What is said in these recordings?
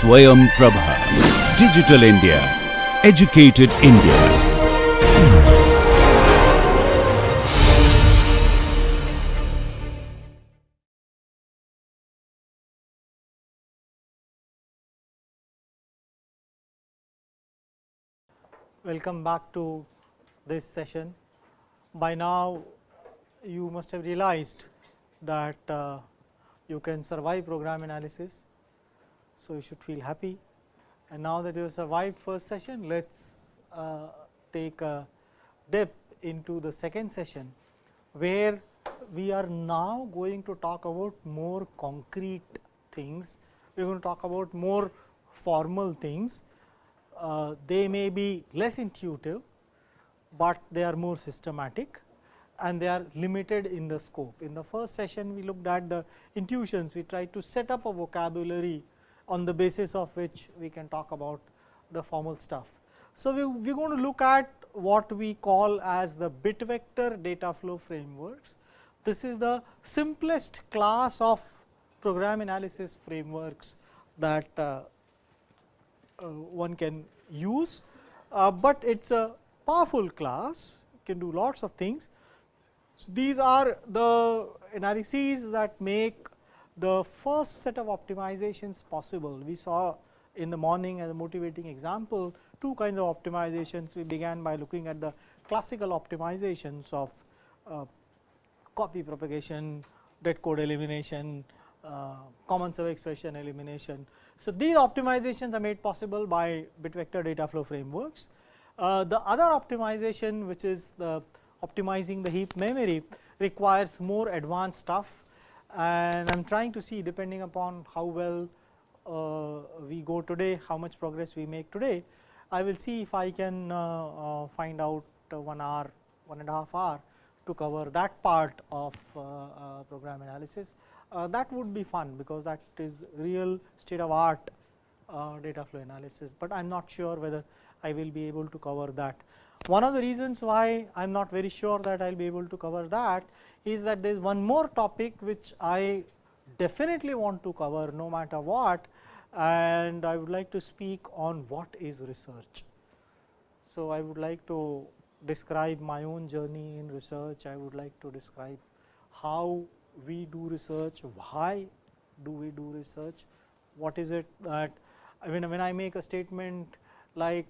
Swayam Prabha. Digital India. Educated India. Welcome back to this session. By now you must have realized that you can survive program analysis, so you should feel happy. And now that you have survived first session, let us take a dip into the second session, where we are now going to talk about more concrete things. We are going to talk about more formal things. They may be less intuitive, but they are more systematic and they are limited in the scope. In the first session we looked at the intuitions, we tried to set up a vocabulary on the basis of which we can talk about the formal stuff. So, we are going to look at what we call as the bit vector data flow frameworks. This is the simplest class of program analysis frameworks that one can use, but it is a powerful class, can do lots of things. So, these are the analyses that make the first set of optimizations possible. We saw in the morning as a motivating example two kinds of optimizations. We began by looking at the classical optimizations of copy propagation, dead code elimination, common sub expression elimination. So, these optimizations are made possible by bit vector data flow frameworks. The other optimization, which is the optimizing the heap memory, requires more advanced stuff, and I am trying to see, depending upon how well we go today, how much progress we make today, I will see if I can find out 1 hour, 1.5 hour to cover that part of program analysis. That would be fun, because that is real state of art data flow analysis, but I am not sure whether I will be able to cover that. One of the reasons why I am not very sure that I will be able to cover that is that there is one more topic which I definitely want to cover no matter what, and I would like to speak on what is research. So, I would like to describe my own journey in research. I would like to describe how we do research, why do we do research, what is it that when I make a statement like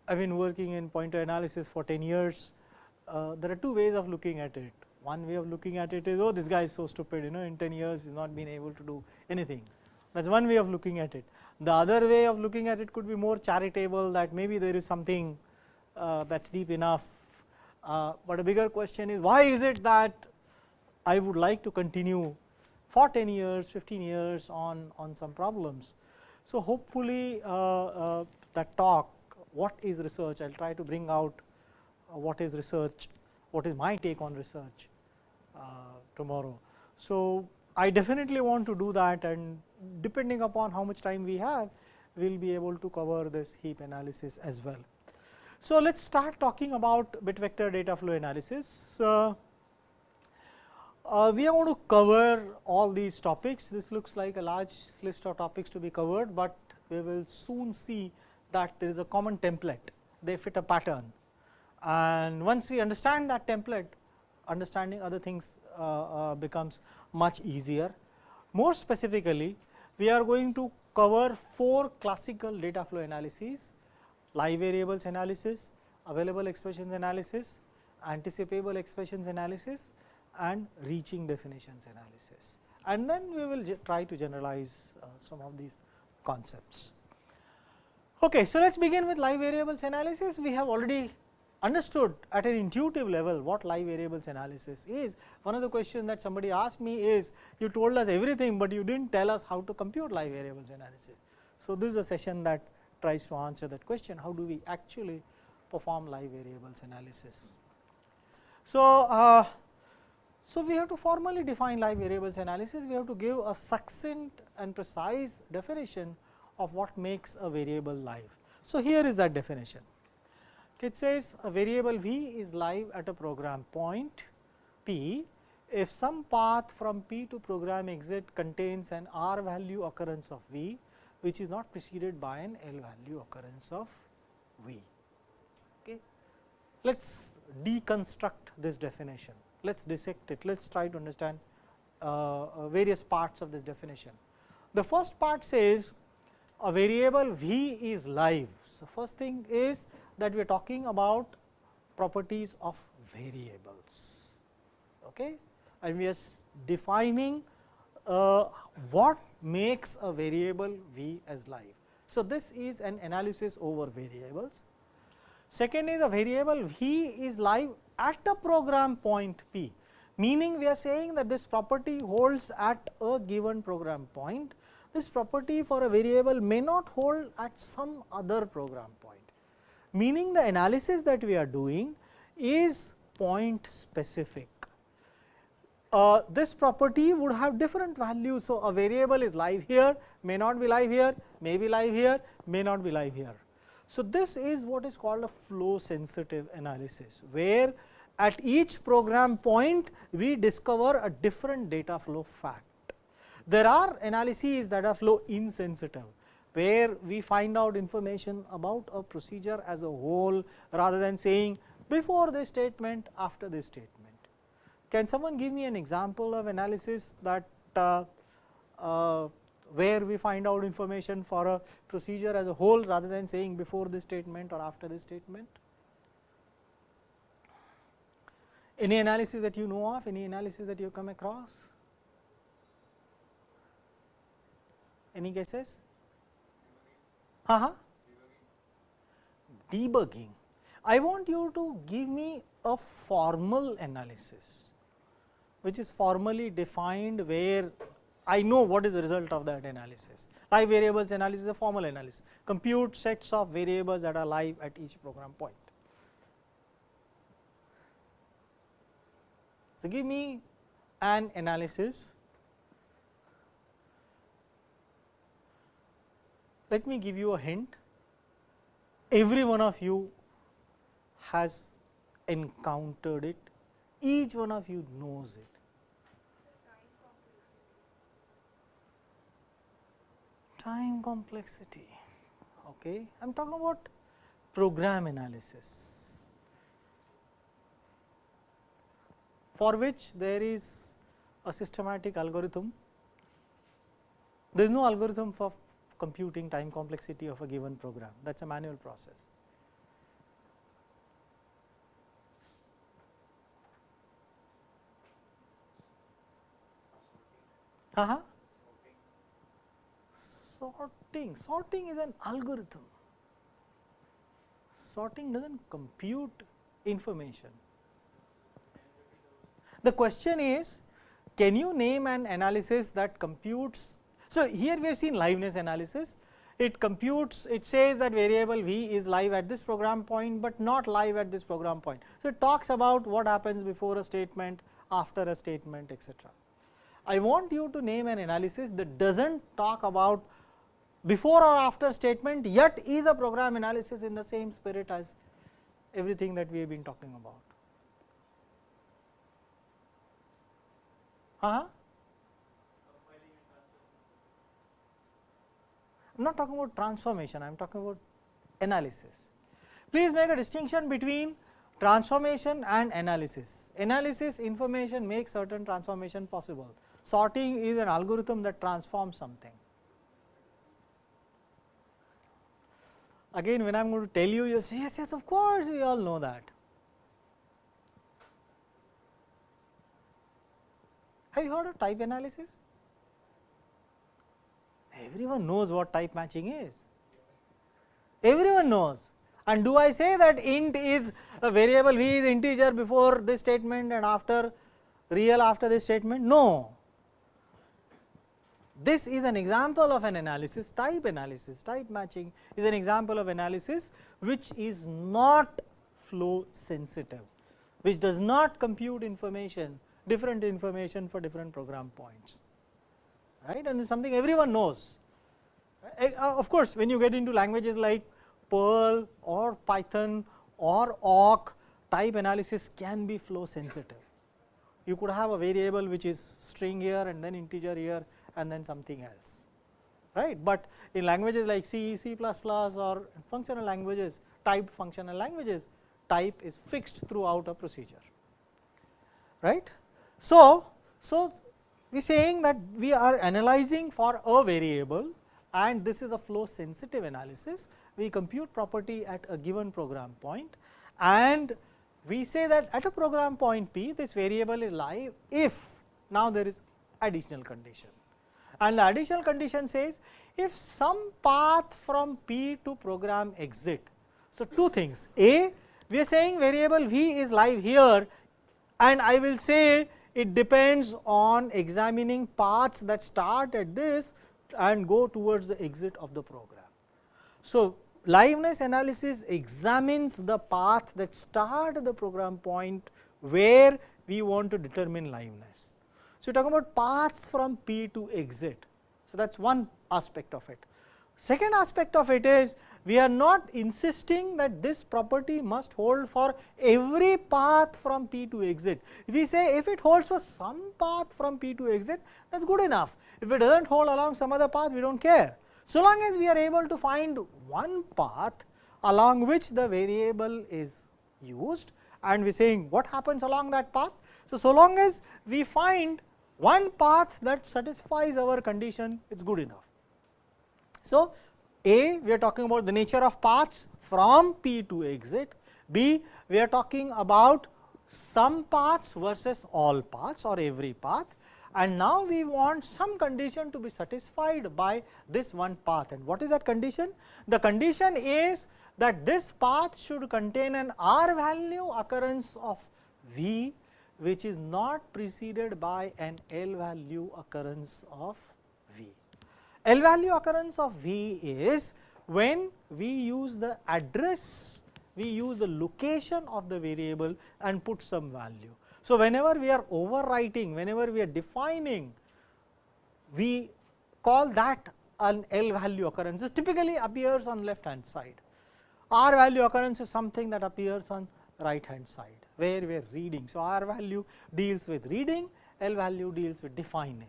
I have been working in pointer analysis for 10 years, there are two ways of looking at it. One way of looking at it is, oh, this guy is so stupid, in 10 years he has not been able to do anything. That is one way of looking at it. The other way of looking at it could be more charitable, that maybe there is something that is deep enough, but a bigger question is, why is it that I would like to continue for 10 years, 15 years on some problems. So, hopefully that talk, what is research, I will try to bring out what is research, what is my take on research tomorrow. So, I definitely want to do that, and depending upon how much time we have, we will be able to cover this heap analysis as well. So, let us start talking about bit vector data flow analysis. We are going to cover all these topics. This looks like a large list of topics to be covered, but we will soon see that there is a common template, they fit a pattern, and once we understand that template, understanding other things becomes much easier. More specifically, we are going to cover 4 classical data flow analyses: live variables analysis, available expressions analysis, anticipable expressions analysis, and reaching definitions analysis, and then we will try to generalize some of these concepts. Okay, so let us begin with live variables analysis. We have already understood at an intuitive level what live variables analysis is. One of the questions that somebody asked me is, you told us everything, but you did not tell us how to compute live variables analysis. So, this is a session that tries to answer that question, how do we actually perform live variables analysis. So, so we have to formally define live variables analysis, we have to give a succinct and precise definition of what makes a variable live. So, here is that definition. It says a variable v is live at a program point p if some path from p to program exit contains an r value occurrence of v, which is not preceded by an L value occurrence of V. Okay. Let us deconstruct this definition, let us dissect it, let us try to understand various parts of this definition. The first part says a variable V is live. So, first thing is that we are talking about properties of variables, okay, and we are defining what makes a variable V as live. So, this is an analysis over variables. Second is a variable V is live at a program point P, meaning we are saying that this property holds at a given program point. This property for a variable may not hold at some other program point, meaning the analysis that we are doing is point specific. This property would have different values. So, a variable is live here, may not be live here, may be live here, may not be live here. So, this is what is called a flow sensitive analysis, where at each program point we discover a different data flow fact. There are analyses that are flow insensitive, where we find out information about a procedure as a whole rather than saying before this statement, after this statement. Can someone give me an example of analysis that where we find out information for a procedure as a whole rather than saying before this statement or after this statement? Any analysis that you know of, any analysis that you have come across? Any guesses? Debugging. I want you to give me a formal analysis which is formally defined, where I know what is the result of that analysis. Live variables analysis is a formal analysis, compute sets of variables that are live at each program point. So, give me an analysis. Let me give you a hint. Every one of you has encountered it, each one of you knows it. Time complexity. Okay. I am talking about program analysis, for which there is a systematic algorithm. There is no algorithm for computing time complexity of a given program, that is a manual process. Sorting is an algorithm. Sorting does not compute information. The question is, can you name an analysis that computes? So, here we have seen liveness analysis. It computes, it says that variable V is live at this program point, but not live at this program point. So, it talks about what happens before a statement, after a statement, etc. I want you to name an analysis that does not talk about before or after statement, yet is a program analysis in the same spirit as everything that we have been talking about. I am not talking about transformation, I am talking about analysis. Please make a distinction between transformation and analysis. Analysis information makes certain transformation possible. Sorting is an algorithm that transforms something. Again, when I am going to tell you, you say, yes, of course, we all know that. Have you heard of type analysis? Everyone knows what type matching is. Everyone knows. And do I say that int is a variable V is integer before this statement and after real after this statement? No. This is an example of an analysis, type matching is an example of analysis which is not flow sensitive, which does not compute information, different information for different program points, right, and this is something everyone knows. Of course, when you get into languages like Perl or Python or awk, type analysis can be flow sensitive. You could have a variable which is string here and then integer here and then something else. right, but in languages like C, C++ or functional languages, typed functional languages, type is fixed throughout a procedure, right. So, we are saying that we are analyzing for a variable and this is a flow sensitive analysis. We compute property at a given program point and we say that at a program point P this variable is live if now there is additional condition, and the additional condition says if some path from P to program exit. So, two things: A, we are saying variable V is live here and I will say it depends on examining paths that start at this and go towards the exit of the program. So, liveness analysis examines the path that start the program point where we want to determine liveness. So, we are talking about paths from P to exit. So, that is one aspect of it. Second aspect of it is we are not insisting that this property must hold for every path from P to exit. If we say if it holds for some path from P to exit, that is good enough. If it does not hold along some other path, we do not care. So long as we are able to find one path along which the variable is used and we are saying what happens along that path. So long as we find one path that satisfies our condition, it is good enough. So, A, we are talking about the nature of paths from P to exit. B, we are talking about some paths versus all paths or every path, and now we want some condition to be satisfied by this one path. And what is that condition? The condition is that this path should contain an R value occurrence of V which is not preceded by an L value occurrence of V. L value occurrence of V is when we use the address, we use the location of the variable and put some value. So, whenever we are overwriting, whenever we are defining, we call that an L value occurrence. This typically appears on left hand side. R value occurrence is something that appears on right hand side where we are reading. So, R value deals with reading, L value deals with defining.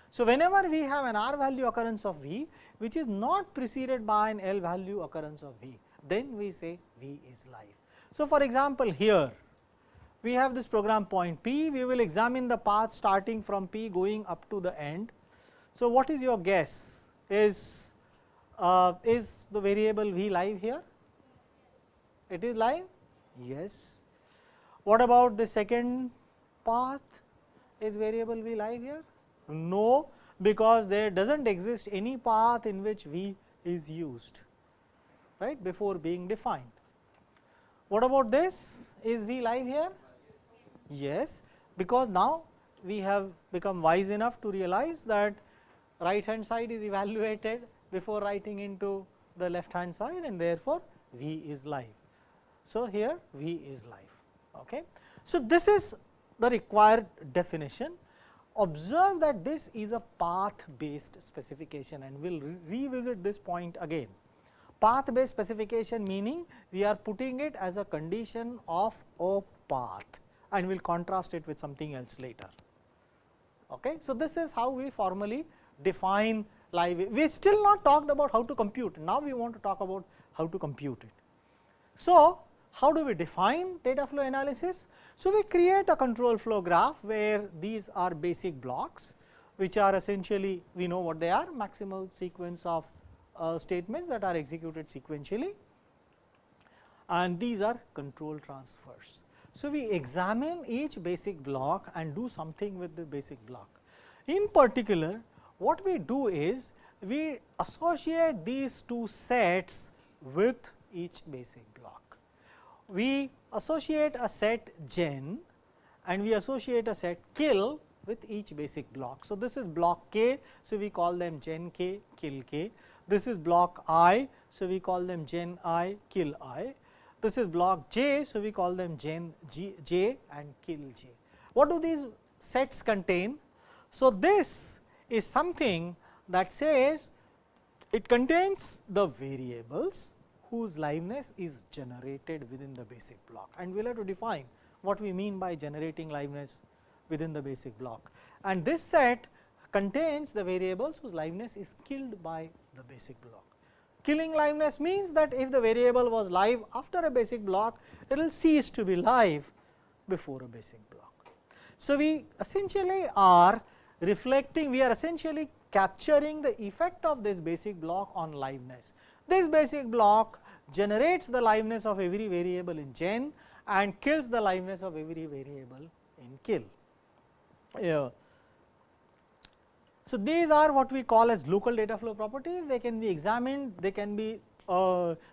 So, whenever we have an R value occurrence of V which is not preceded by an L value occurrence of V, then we say V is live. So, for example, here we have this program point P, we will examine the path starting from P going up to the end. So, what is your guess? Is the variable V live here? It is live? Yes. What about the second path? Is variable V live here? No, because there does not exist any path in which V is used, right, before being defined. What about this? Is V live here? Yes, because now we have become wise enough to realize that right hand side is evaluated before writing into the left hand side and therefore, V is live. So, here V is live. Okay. So, this is the required definition. Observe that this is a path based specification and we will revisit this point again. Path based specification meaning we are putting it as a condition of a path and we will contrast it with something else later. Okay. So, this is how we formally define live. We still not talked about how to compute, now we want to talk about how to compute it. So, how do we define data flow analysis? So, we create a control flow graph where these are basic blocks which are essentially we know what they are, maximal sequence of statements that are executed sequentially, and these are control transfers. So, we examine each basic block and do something with the basic block. In particular, what we do is we associate these two sets with each basic block. We associate a set gen and we associate a set kill with each basic block. So, this is block k, so we call them gen k, kill k. This is block I, so we call them gen I, kill I. This is block j, so we call them gen j and kill j. What do these sets contain? So, this is something that says it contains the variables whose liveness is generated within the basic block, and we will have to define what we mean by generating liveness within the basic block. And this set contains the variables whose liveness is killed by the basic block. Killing liveness means that if the variable was live after a basic block, it will cease to be live before a basic block. So, we essentially are reflecting, we are essentially capturing the effect of this basic block on liveness. This basic block generates the liveness of every variable in gen and kills the liveness of every variable in kill. So, these are what we call as local data flow properties. They can be examined, they can be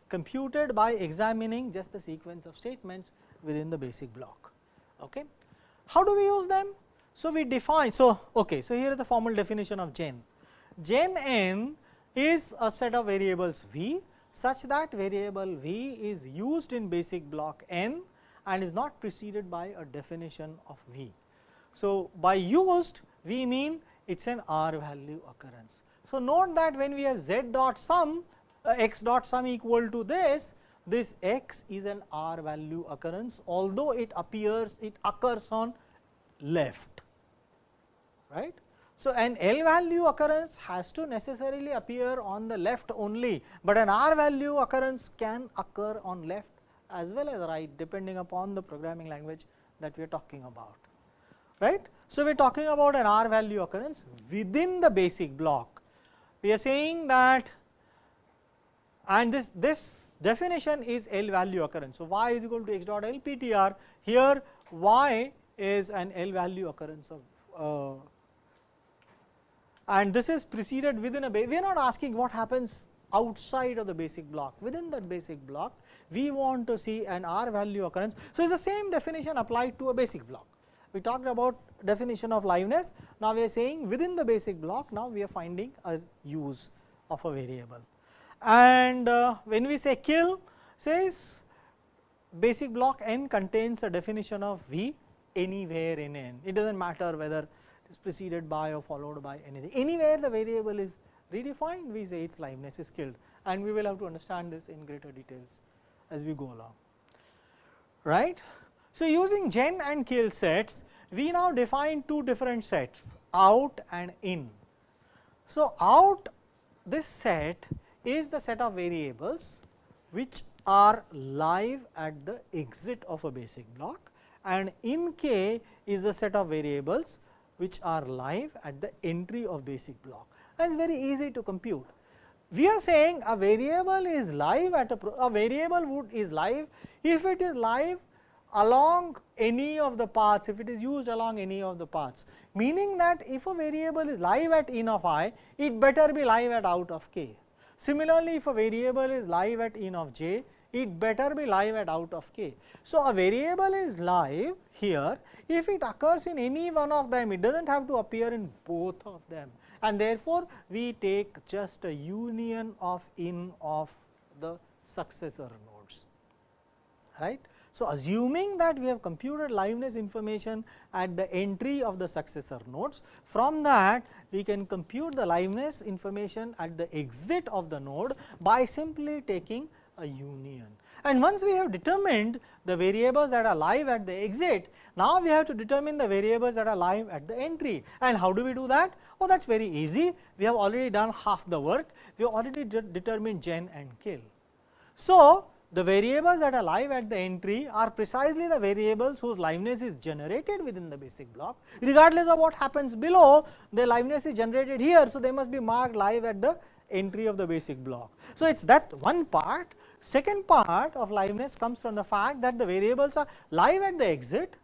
computed by examining just the sequence of statements within the basic block. Okay. How do we use them? So, we define, so here is the formal definition of gen. Gen n is a set of variables v such that variable v is used in basic block n and is not preceded by a definition of v. So, by used we mean it is an R value occurrence. So, note that when we have z dot sum x dot sum equal to this x is an R value occurrence, although it occurs on left, right. So, an L value occurrence has to necessarily appear on the left only, but an R value occurrence can occur on left as well as right depending upon the programming language that we are talking about, right. So, we are talking about an R value occurrence within the basic block. We are saying that, and this definition is L value occurrence. So, y is equal to x dot L PTR, here y is an L value occurrence of and this is preceded within a we are not asking what happens outside of the basic block. Within that basic block we want to see an R value occurrence. So, it is the same definition applied to a basic block. We talked about definition of liveness, now we are saying within the basic block, now we are finding a use of a variable. And when we say kill, says basic block n contains a definition of v anywhere in n, it does not matter whether it is preceded by or followed by anything, anywhere the variable is redefined we say its liveness is killed, and we will have to understand this in greater details as we go along, right. So, using gen and kill sets, we now define two different sets, out and in. So, out, this set is the set of variables which are live at the exit of a basic block, and in k is the set of variables which are live at the entry of basic block. That is very easy to compute. We are saying a variable is live at a variable is live if it is live along any of the paths, if it is used along any of the paths, meaning that if a variable is live at in of I, it better be live at out of k. Similarly, if a variable is live at in of j, it better be live at out of k. So, a variable is live here if it occurs in any one of them, it does not have to appear in both of them, and therefore, we take just a union of in of the successor nodes, right. So, assuming that we have computed liveness information at the entry of the successor nodes, from that we can compute the liveness information at the exit of the node by simply taking a union. And once we have determined the variables that are live at the exit, now we have to determine the variables that are live at the entry. And how do we do that? Oh, that is very easy. We have already done half the work. We have already determined gen and kill. So, the variables that are live at the entry are precisely the variables whose liveness is generated within the basic block. Regardless of what happens below, the liveness is generated here. So, they must be marked live at the entry of the basic block. So, it is that one part. Second part of liveness comes from the fact that the variables are live at the exit.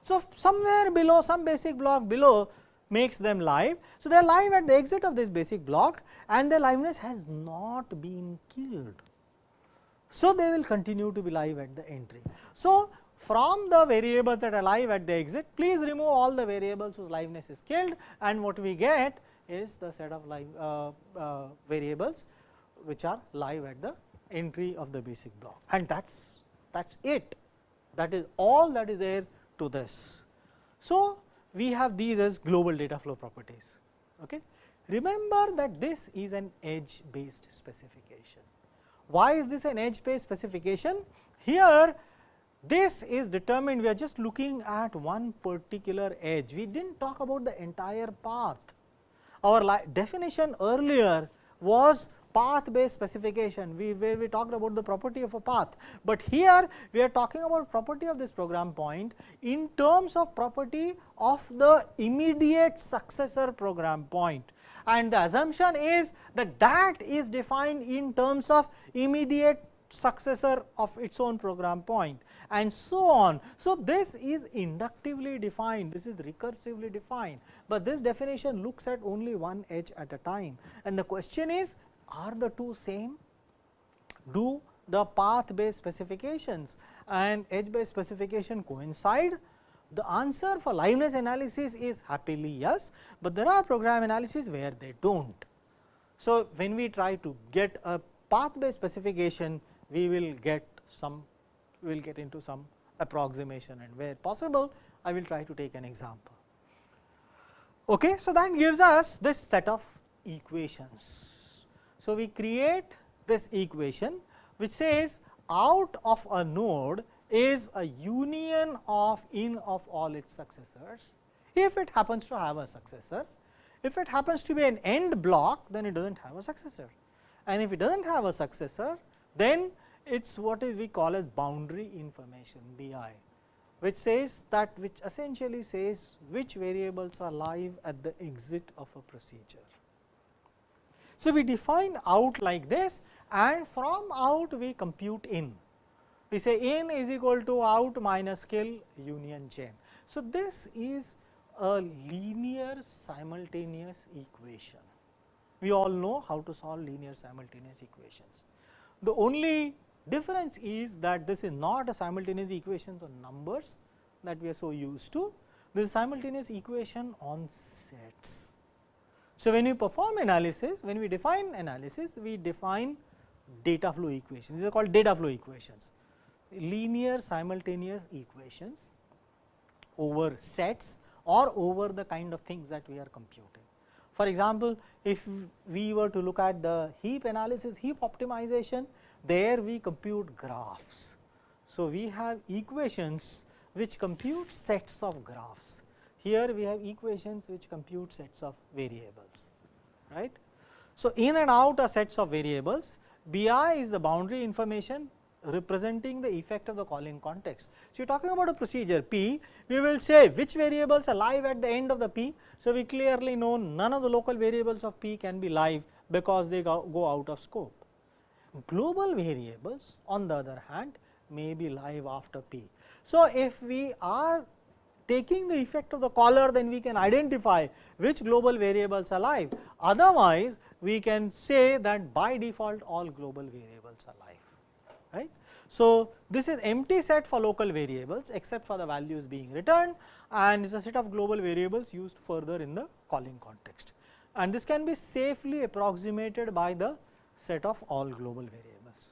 So, somewhere below, some basic block below makes them live. So, they are live at the exit of this basic block and their liveness has not been killed. So, they will continue to be live at the entry. So, from the variables that are live at the exit, please remove all the variables whose liveness is killed, and what we get is the set of live variables which are live at the entry of the basic block, and that is it. That is all that is there to this. So, we have these as global data flow properties. Okay. Remember that this is an edge based specification. Why is this an edge based specification? Here this is determined, we are just looking at one particular edge, we did not talk about the entire path. Our definition earlier was path based specification, where we talked about the property of a path, but here we are talking about property of this program point in terms of property of the immediate successor program point, and the assumption is that that is defined in terms of immediate successor of its own program point, and so on. So, this is inductively defined, this is recursively defined, but this definition looks at only one edge at a time, and the question is, are the two same? Do the path based specifications and edge based specification coincide? The answer for liveness analysis is happily yes, but there are program analysis where they do not. So, when we try to get a path based specification, we will get into some approximation, and where possible I will try to take an example. Okay, so, that gives us this set of equations. So, we create this equation which says out of a node is a union of in of all its successors, if it happens to have a successor. If it happens to be an end block, then it does not have a successor, and if it does not have a successor, then it is what we call as boundary information BI, which says that, which essentially says which variables are live at the exit of a procedure. So, we define out like this, and from out we compute in. We say in is equal to out minus kill union gen. So, this is a linear simultaneous equation. We all know how to solve linear simultaneous equations. The only difference is that this is not a simultaneous equation on numbers that we are so used to. This is simultaneous equation on sets. So, when we perform analysis, when we define analysis, we define data flow equations. These are called data flow equations, linear simultaneous equations over sets or over the kind of things that we are computing. For example, if we were to look at the heap analysis, heap optimization, there we compute graphs. So, we have equations which compute sets of graphs. Here we have equations which compute sets of variables, right. So, in and out are sets of variables. BI is the boundary information representing the effect of the calling context. So, you are talking about a procedure P, we will say which variables are live at the end of the P. So, we clearly know none of the local variables of P can be live because they go out of scope. Global variables on the other hand may be live after P. So, if we are taking the effect of the caller, then we can identify which global variables are live, otherwise we can say that by default all global variables are live, right. So, this is empty set for local variables except for the values being returned, and is a set of global variables used further in the calling context, and this can be safely approximated by the set of all global variables.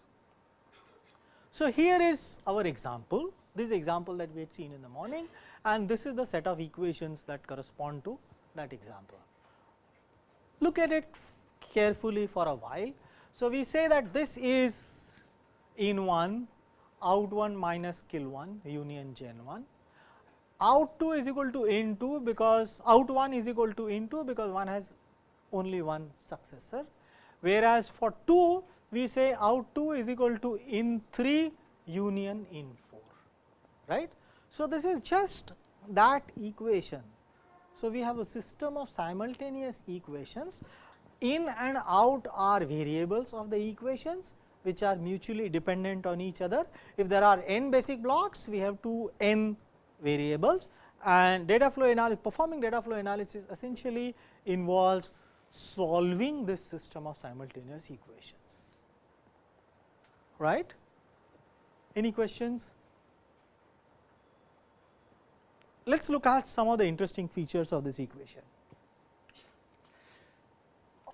So, here is our example. This is the example that we had seen in the morning, and this is the set of equations that correspond to that example. Look at it carefully for a while. So, we say that this is in 1, out 1 minus kill 1 union gen 1, out 2 is equal to in 2 because out 1 is equal to in 2 because 1 has only one successor, whereas for 2 we say out 2 is equal to in 3 union in 4, right. So, this is just that equation. So, we have a system of simultaneous equations. In and out are variables of the equations which are mutually dependent on each other. If there are n basic blocks, we have 2 n variables, and data flow analysis, performing data flow analysis essentially involves solving this system of simultaneous equations, right. Any questions? Let us look at some of the interesting features of this equation.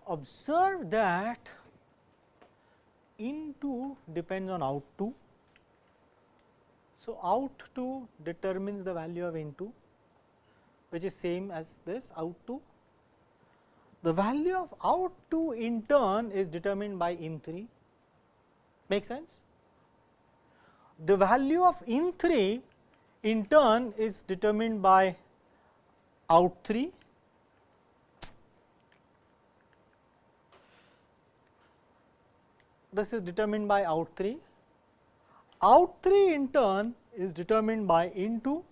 Observe that in 2 depends on out 2. So, out 2 determines the value of in 2, which is same as this out 2. The value of out 2 in turn is determined by in 3, make sense. The value of in 3 in turn is determined by out 3, this is determined by out 3. Out 3 in turn is determined by in 2,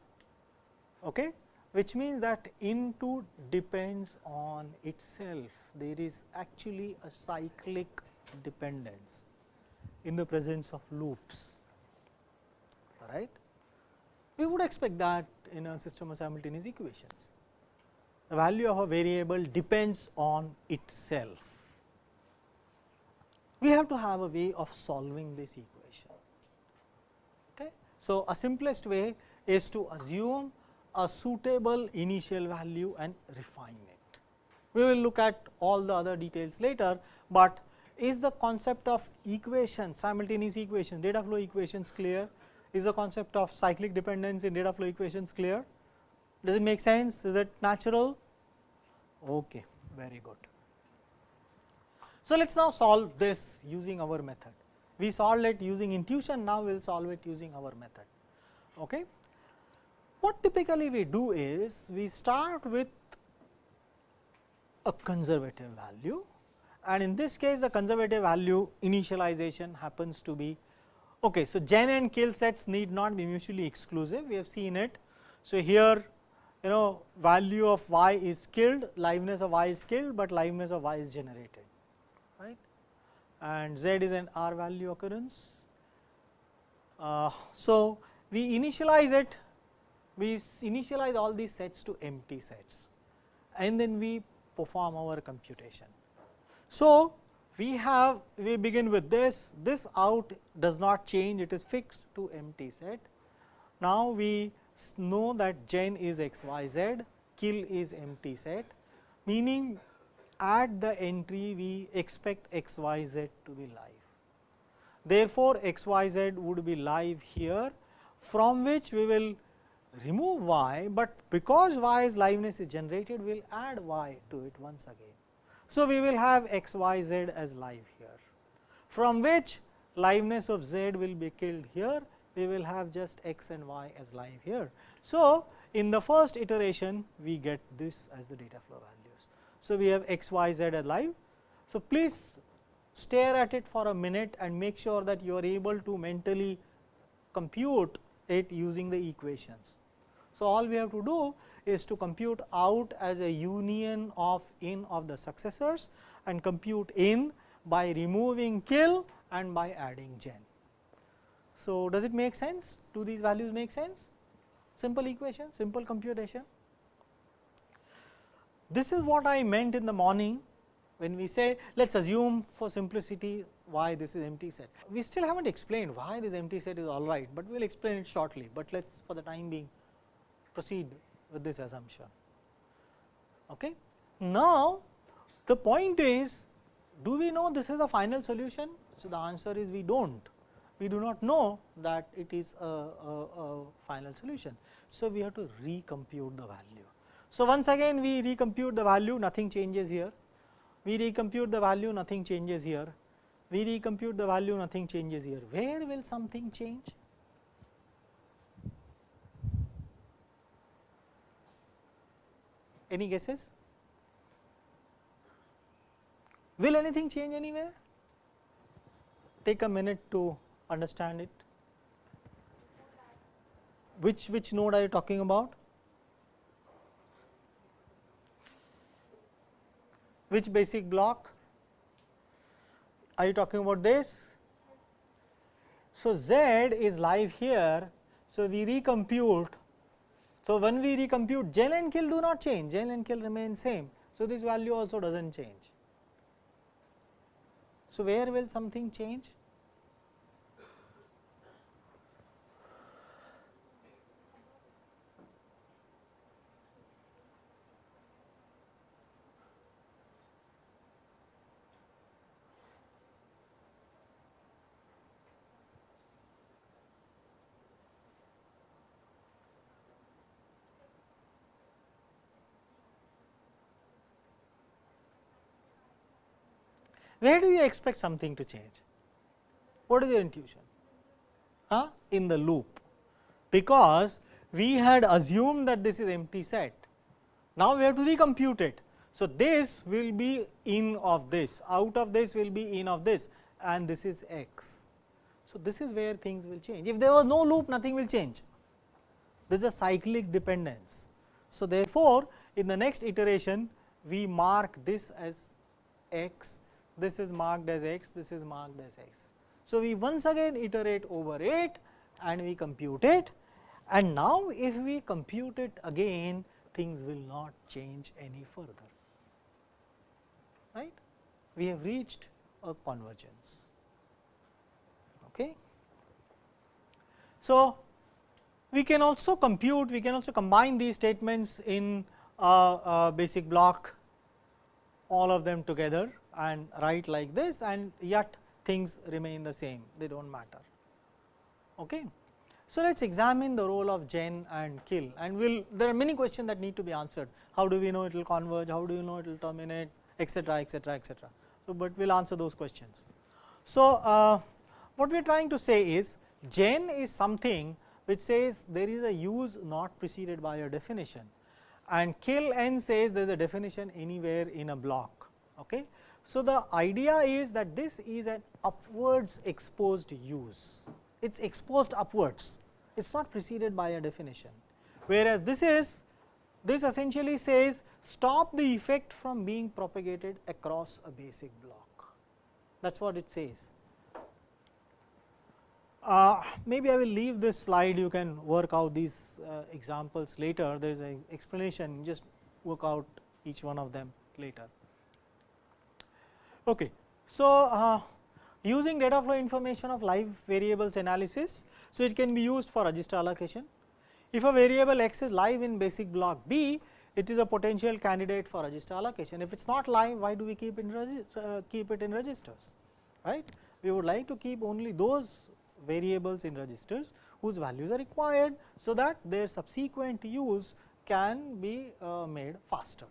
okay, which means that in 2 depends on itself. There is actually a cyclic dependence in the presence of loops, right. We would expect that in a system of simultaneous equations. The value of a variable depends on itself. We have to have a way of solving this equation. Okay. So, a simplest way is to assume a suitable initial value and refine it. We will look at all the other details later, but is the concept of equations, simultaneous equations, data flow equations clear? Is the concept of cyclic dependence in data flow equations clear? Does it make sense? Is it natural? Okay, very good. So, let us now solve this using our method. We solved it using intuition, now we will solve it using our method. Okay. What typically we do is, we start with a conservative value, and in this case the conservative value initialization happens to be, okay. So, gen and kill sets need not be mutually exclusive, we have seen it. So, here value of y is killed, liveness of y is killed, but liveness of y is generated, right, and z is an R value occurrence. So, we initialize it, we initialize all these sets to empty sets, and then we perform our computation. So, we begin with this out does not change, it is fixed to empty set. Now, we know that gen is x y z, kill is empty set, meaning at the entry we expect x y z to be live. Therefore, x y z would be live here, from which we will remove y, but because y's liveness is generated, we will add y to it once again. So, we will have x y z as live here, from which liveness of z will be killed here, we will have just x and y as live here. So, in the first iteration we get this as the data flow values. So, we have x y z as live. So, please stare at it for a minute and make sure that you are able to mentally compute it using the equations. So, all we have to do is to compute out as a union of in of the successors and compute in by removing kill and by adding gen. So, does it make sense? Do these values make sense? Simple equation, simple computation. This is what I meant in the morning when we say let us assume for simplicity why this is empty set. We still have not explained why this empty set is alright, but we will explain it shortly, but let us for the time being proceed with this assumption. Okay. Now, the point is, do we know this is the final solution? So, the answer is we do not. We do not know that it is a final solution. So, we have to recompute the value. So, once again we recompute the value, nothing changes here. We recompute the value, nothing changes here. We recompute the value, nothing changes here. Where will something change? Any guesses? Will anything change anywhere? Take a minute to understand it. Which node are you talking about? Which basic block? Are you talking about this? So, Z is live here. So, we recompute. So, when we recompute, gen and kill do not change, gen and kill remain same. So, this value also does not change. So, where will something change? Where do you expect something to change? What is your intuition? In the loop, because we had assumed that this is empty set. Now, we have to recompute it. So, this will be in of this, out of this will be in of this, and this is x. So, this is where things will change. If there was no loop, nothing will change. There is a cyclic dependence. So, therefore, in the next iteration we mark this as x, this is marked as x, this is marked as x. So, we once again iterate over it and we compute it, and now if we compute it again, things will not change any further, right. We have reached a convergence. Okay. So, we can also compute, we can also combine these statements in a basic block, all of them together, and write like this, and yet things remain the same, they do not matter. Okay. So, let us examine the role of gen and kill, and there are many questions that need to be answered. How do we know it will converge, how do you know it will terminate, etc., etc., etc. So, but we will answer those questions. So, what we are trying to say is gen is something which says there is a use not preceded by a definition, and kill n says there is a definition anywhere in a block. Okay. So, the idea is that this is an upwards exposed use, it is exposed upwards, it is not preceded by a definition, whereas this essentially says stop the effect from being propagated across a basic block. That is what it says. Maybe I will leave this slide, you can work out these examples later, there is an explanation, just work out each one of them later. Okay. So, using data flow information of live variables analysis, so it can be used for register allocation. If a variable x is live in basic block B, it is a potential candidate for register allocation. If it is not live, why do we keep it in registers, right? We would like to keep only those variables in registers whose values are required, so that their subsequent use can be made faster.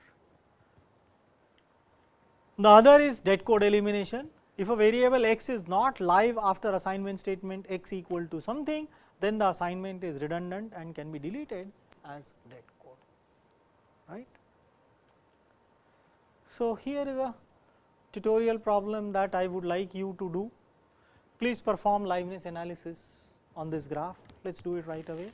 The other is dead code elimination. If a variable x is not live after assignment statement x equal to something, then the assignment is redundant and can be deleted as dead code, right. So, here is a tutorial problem that I would like you to do. Please perform liveness analysis on this graph. Let us do it right away.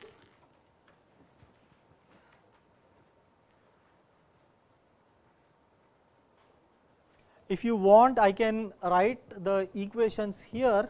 If you want, I can write the equations here